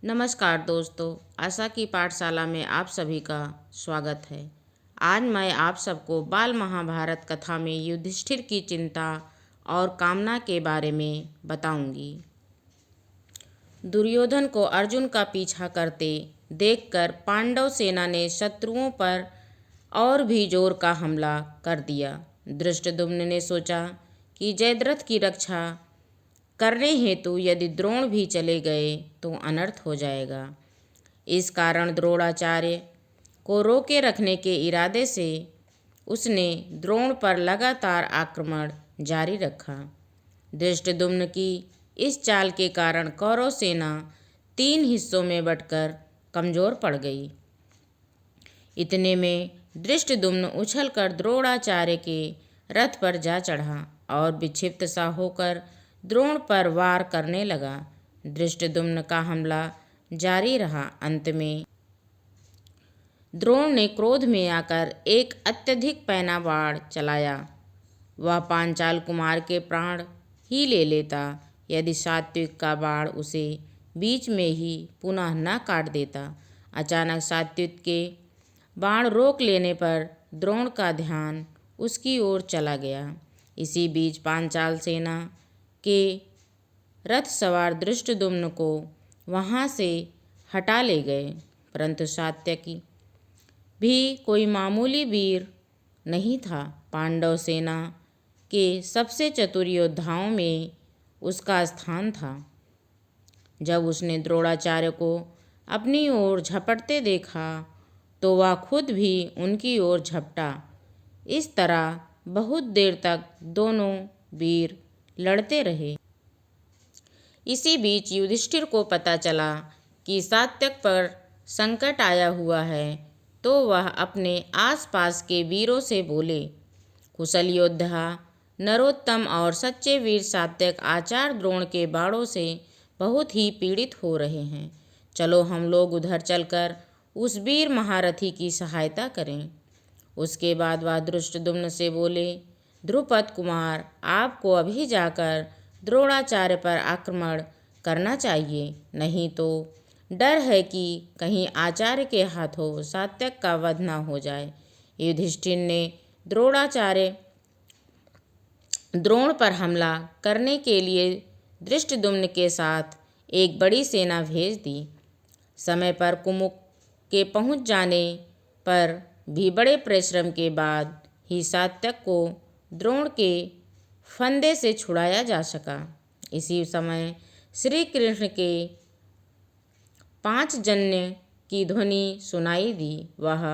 नमस्कार दोस्तों, आशा की पाठशाला में आप सभी का स्वागत है। आज मैं आप सबको बाल महाभारत कथा में युधिष्ठिर की चिंता और कामना के बारे में बताऊंगी। दुर्योधन को अर्जुन का पीछा करते देखकर पांडव सेना ने शत्रुओं पर और भी जोर का हमला कर दिया। धृष्टद्युम्न ने सोचा कि जयद्रथ की रक्षा करने हेतु यदि द्रोण भी चले गए तो अनर्थ हो जाएगा। इस कारण द्रोणाचार्य को रोके रखने के इरादे से उसने द्रोण पर लगातार आक्रमण जारी रखा। धृष्टद्युम्न की इस चाल के कारण कौरव सेना 3 हिस्सों में बंटकर कमजोर पड़ गई। इतने में धृष्टद्युम्न उछलकर द्रोणाचार्य के रथ पर जा चढ़ा और विक्षिप्त सा होकर द्रोण पर वार करने लगा। धृष्टद्युम्न का हमला जारी रहा। अंत में द्रोण ने क्रोध में आकर एक अत्यधिक पैना बाण चलाया। वह पांचाल कुमार के प्राण ही ले लेता यदि सात्विक का बाण उसे बीच में ही पुनः न काट देता। अचानक सात्विक के बाण रोक लेने पर द्रोण का ध्यान उसकी ओर चला गया। इसी बीच पांचाल सेना के रथ सवार धृष्टद्युम्न को वहां से हटा ले गए, परंतु सात्यकी भी कोई मामूली वीर नहीं था। पांडव सेना के सबसे चतुर योद्धाओं में उसका स्थान था। जब उसने द्रोणाचार्य को अपनी ओर झपटते देखा तो वह खुद भी उनकी ओर झपटा। इस तरह बहुत देर तक दोनों वीर लड़ते रहे। इसी बीच युधिष्ठिर को पता चला कि सात्यक पर संकट आया हुआ है, तो वह अपने आसपास के वीरों से बोले, कुशल योद्धा नरोत्तम और सच्चे वीर सात्यक आचार्य द्रोण के बाणों से बहुत ही पीड़ित हो रहे हैं। चलो हम लोग उधर चलकर उस वीर महारथी की सहायता करें। उसके बाद वह धृष्टद्युम्न से बोले, ध्रुपद कुमार, आपको अभी जाकर द्रोणाचार्य पर आक्रमण करना चाहिए, नहीं तो डर है कि कहीं आचार्य के हाथों सात्यक का वध न हो जाए। युधिष्ठिर ने द्रोण पर हमला करने के लिए धृष्टद्युम्न के साथ एक बड़ी सेना भेज दी। समय पर कुमुक के पहुंच जाने पर भी बड़े परिश्रम के बाद ही सात्यक को द्रोण के फंदे से छुड़ाया जा सका। इसी समय श्री कृष्ण के 5 जन्य की ध्वनि सुनाई दी। वह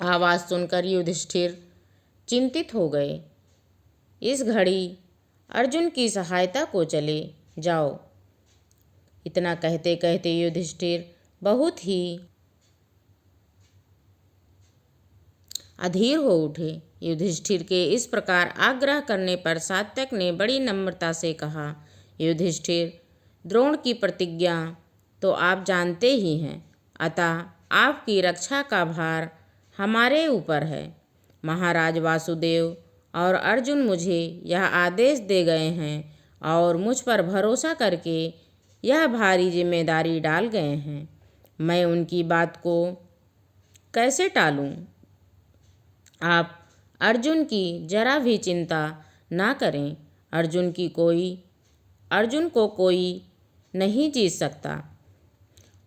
आवाज़ सुनकर युधिष्ठिर चिंतित हो गए। इस घड़ी अर्जुन की सहायता को चले जाओ। इतना कहते कहते युधिष्ठिर बहुत ही अधीर हो उठे। युधिष्ठिर के इस प्रकार आग्रह करने पर सात्यक ने बड़ी नम्रता से कहा, युधिष्ठिर, द्रोण की प्रतिज्ञा तो आप जानते ही हैं, अतः आपकी रक्षा का भार हमारे ऊपर है। महाराज वासुदेव और अर्जुन मुझे यह आदेश दे गए हैं और मुझ पर भरोसा करके यह भारी जिम्मेदारी डाल गए हैं। मैं उनकी बात को कैसे टालूं? आप अर्जुन की जरा भी चिंता ना करें। अर्जुन को कोई नहीं जीत सकता।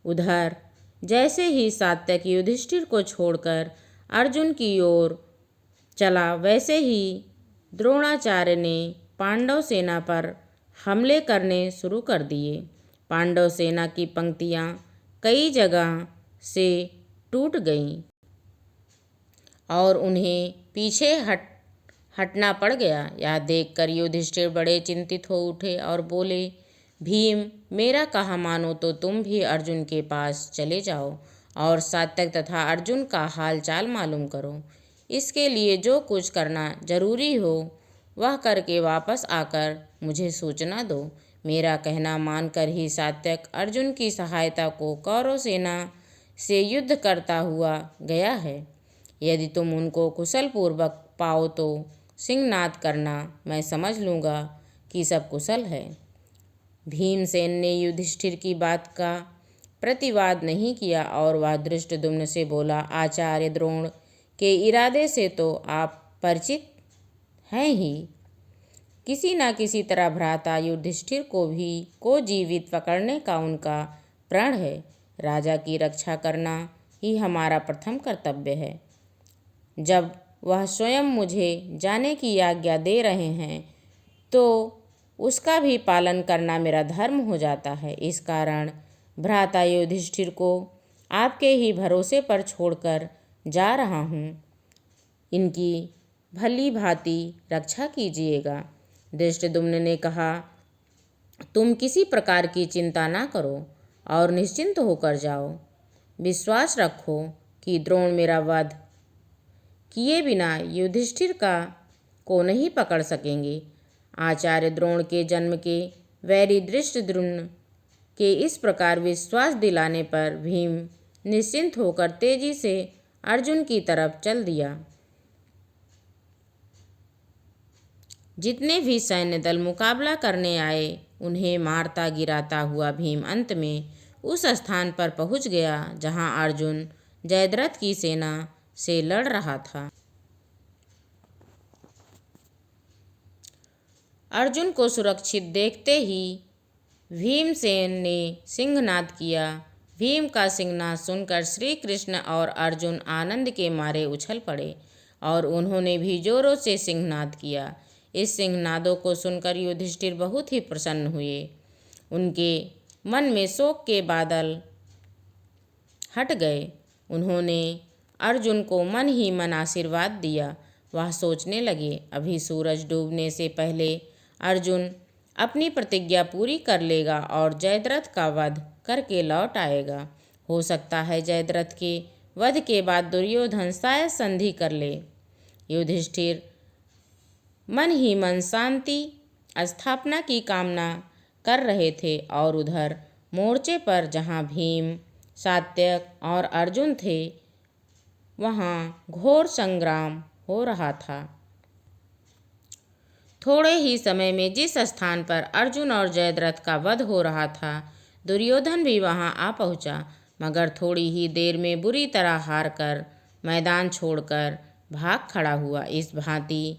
उधर जैसे ही सात्यक युधिष्ठिर को छोड़कर अर्जुन की ओर चला, वैसे ही द्रोणाचार्य ने पांडव सेना पर हमले करने शुरू कर दिए। पांडव सेना की पंक्तियां कई जगह से टूट गईं और उन्हें पीछे हटना पड़ गया। यह देखकर युधिष्ठिर बड़े चिंतित हो उठे और बोले, भीम, मेरा कहा मानो तो तुम भी अर्जुन के पास चले जाओ और सात्यक तथा अर्जुन का हाल चाल मालूम करो। इसके लिए जो कुछ करना जरूरी हो वह करके वापस आकर मुझे सूचना दो। मेरा कहना मानकर ही सात्यक अर्जुन की सहायता को कौरव सेना से युद्ध करता हुआ गया है। यदि तुम उनको कुशल पूर्वक पाओ तो सिंहनाद करना, मैं समझ लूँगा कि सब कुशल है। भीमसेन ने युधिष्ठिर की बात का प्रतिवाद नहीं किया और वह धृष्टद्युम्न से बोला, आचार्य द्रोण के इरादे से तो आप परिचित हैं ही। किसी न किसी तरह भ्राता युधिष्ठिर को जीवित पकड़ने का उनका प्रण है। राजा की रक्षा करना ही हमारा प्रथम कर्तव्य है। जब वह स्वयं मुझे जाने की आज्ञा दे रहे हैं तो उसका भी पालन करना मेरा धर्म हो जाता है। इस कारण भ्राता युधिष्ठिर को आपके ही भरोसे पर छोड़कर जा रहा हूँ। इनकी भली भांति रक्षा कीजिएगा। धृष्टद्युम्न ने कहा, तुम किसी प्रकार की चिंता ना करो और निश्चिंत होकर जाओ। विश्वास रखो कि द्रोण मेरा वध किए बिना युधिष्ठिर को नहीं पकड़ सकेंगे। आचार्य द्रोण के जन्म के वैरी धृष्टद्युम्न के इस प्रकार विश्वास दिलाने पर भीम निश्चिंत होकर तेजी से अर्जुन की तरफ चल दिया। जितने भी सैन्य दल मुकाबला करने आए उन्हें मारता गिराता हुआ भीम अंत में उस स्थान पर पहुंच गया जहां अर्जुन जयद्रथ की सेना से लड़ रहा था। अर्जुन को सुरक्षित देखते ही भीमसेन ने सिंहनाद किया। भीम का सिंहनाद सुनकर श्री कृष्ण और अर्जुन आनंद के मारे उछल पड़े और उन्होंने भी जोरों से सिंहनाद किया। इस सिंहनादों को सुनकर युधिष्ठिर बहुत ही प्रसन्न हुए। उनके मन में शोक के बादल हट गए। उन्होंने अर्जुन को मन ही मन आशीर्वाद दिया। वह सोचने लगे, अभी सूरज डूबने से पहले अर्जुन अपनी प्रतिज्ञा पूरी कर लेगा और जयद्रथ का वध करके लौट आएगा। हो सकता है जयद्रथ के वध के बाद दुर्योधन शायद संधि कर ले। युधिष्ठिर मन ही मन शांति स्थापना की कामना कर रहे थे और उधर मोर्चे पर जहां भीम, सात्यक और अर्जुन थे वहां घोर संग्राम हो रहा था। थोड़े ही समय में जिस स्थान पर अर्जुन और जयद्रथ का वध हो रहा था दुर्योधन भी वहां आ पहुंचा, मगर थोड़ी ही देर में बुरी तरह हार कर मैदान छोड़कर भाग खड़ा हुआ। इस भांति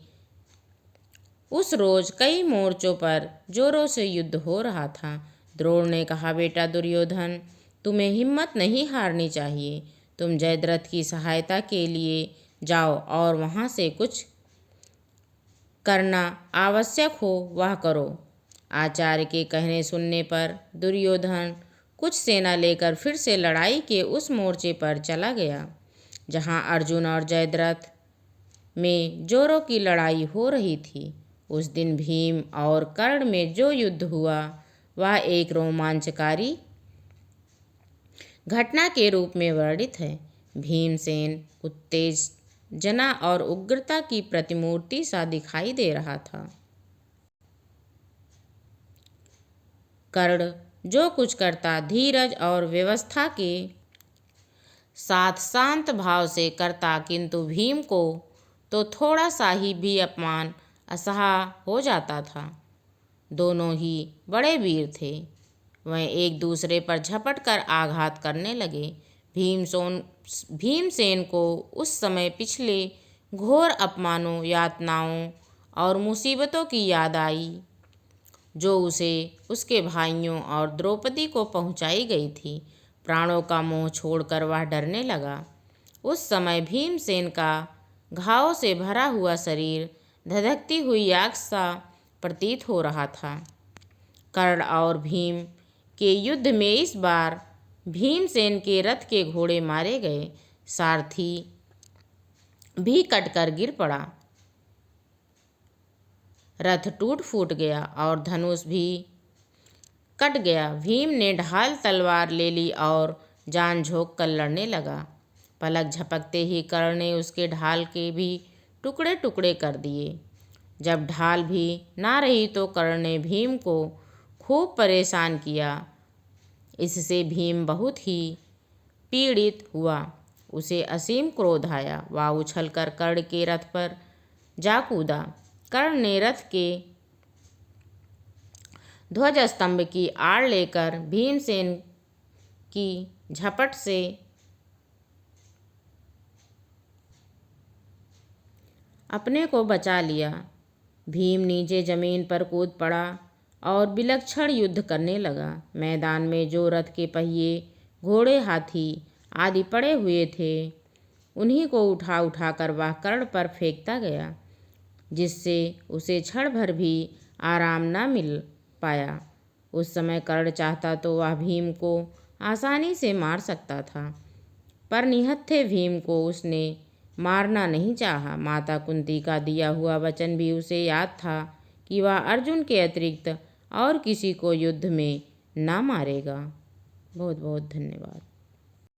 उस रोज कई मोर्चों पर जोरों से युद्ध हो रहा था। द्रोण ने कहा, बेटा दुर्योधन, तुम्हें हिम्मत नहीं हारनी चाहिए। तुम जयद्रथ की सहायता के लिए जाओ और वहां से कुछ करना आवश्यक हो वह करो। आचार्य के कहने सुनने पर दुर्योधन कुछ सेना लेकर फिर से लड़ाई के उस मोर्चे पर चला गया जहां अर्जुन और जयद्रथ में जोरों की लड़ाई हो रही थी। उस दिन भीम और कर्ण में जो युद्ध हुआ वह एक रोमांचकारी घटना के रूप में वर्णित है। भीमसेन उत्तेजना और उग्रता की प्रतिमूर्ति सा दिखाई दे रहा था। कर्ण जो कुछ करता धीरज और व्यवस्था के साथ शांत भाव से करता, किंतु भीम को तो थोड़ा सा ही भी अपमान असह्य हो जाता था। दोनों ही बड़े वीर थे। वह एक दूसरे पर झपट कर आघात करने लगे। भीमसेन को उस समय पिछले घोर अपमानों, यातनाओं और मुसीबतों की याद आई जो उसे, उसके भाइयों और द्रौपदी को पहुंचाई गई थी। प्राणों का मोह छोड़कर वह डरने लगा। उस समय भीमसेन का घावों से भरा हुआ शरीर धधकती हुई आग सा प्रतीत हो रहा था। कर्ण और भीम के युद्ध में इस बार भीमसेन के रथ के घोड़े मारे गए। सारथी भी कटकर गिर पड़ा, रथ टूट फूट गया और धनुष भी कट गया। भीम ने ढाल तलवार ले ली और जान झोंक कर लड़ने लगा। पलक झपकते ही कर्ण ने उसके ढाल के भी टुकड़े टुकड़े कर दिए। जब ढाल भी ना रही तो कर्ण ने भीम को खूब परेशान किया। इससे भीम बहुत ही पीड़ित हुआ। उसे असीम क्रोध आया। वह उछलकर कर्ण के रथ पर जा कूदा। कर्ण ने रथ के ध्वज स्तंभ की आड़ लेकर भीमसेन की झपट से अपने को बचा लिया। भीम नीचे जमीन पर कूद पड़ा और विलक्षण युद्ध करने लगा। मैदान में जो रथ के पहिए, घोड़े, हाथी आदि पड़े हुए थे, उन्हीं को उठा उठा कर वह कर्ण पर फेंकता गया, जिससे उसे क्षण भर भी आराम न मिल पाया। उस समय कर्ण चाहता तो वह भीम को आसानी से मार सकता था, पर निहत्थे भीम को उसने मारना नहीं चाहा। माता कुंती का दिया हुआ वचन भी उसे याद था कि वह अर्जुन के अतिरिक्त और किसी को युद्ध में ना मारेगा। बहुत बहुत धन्यवाद।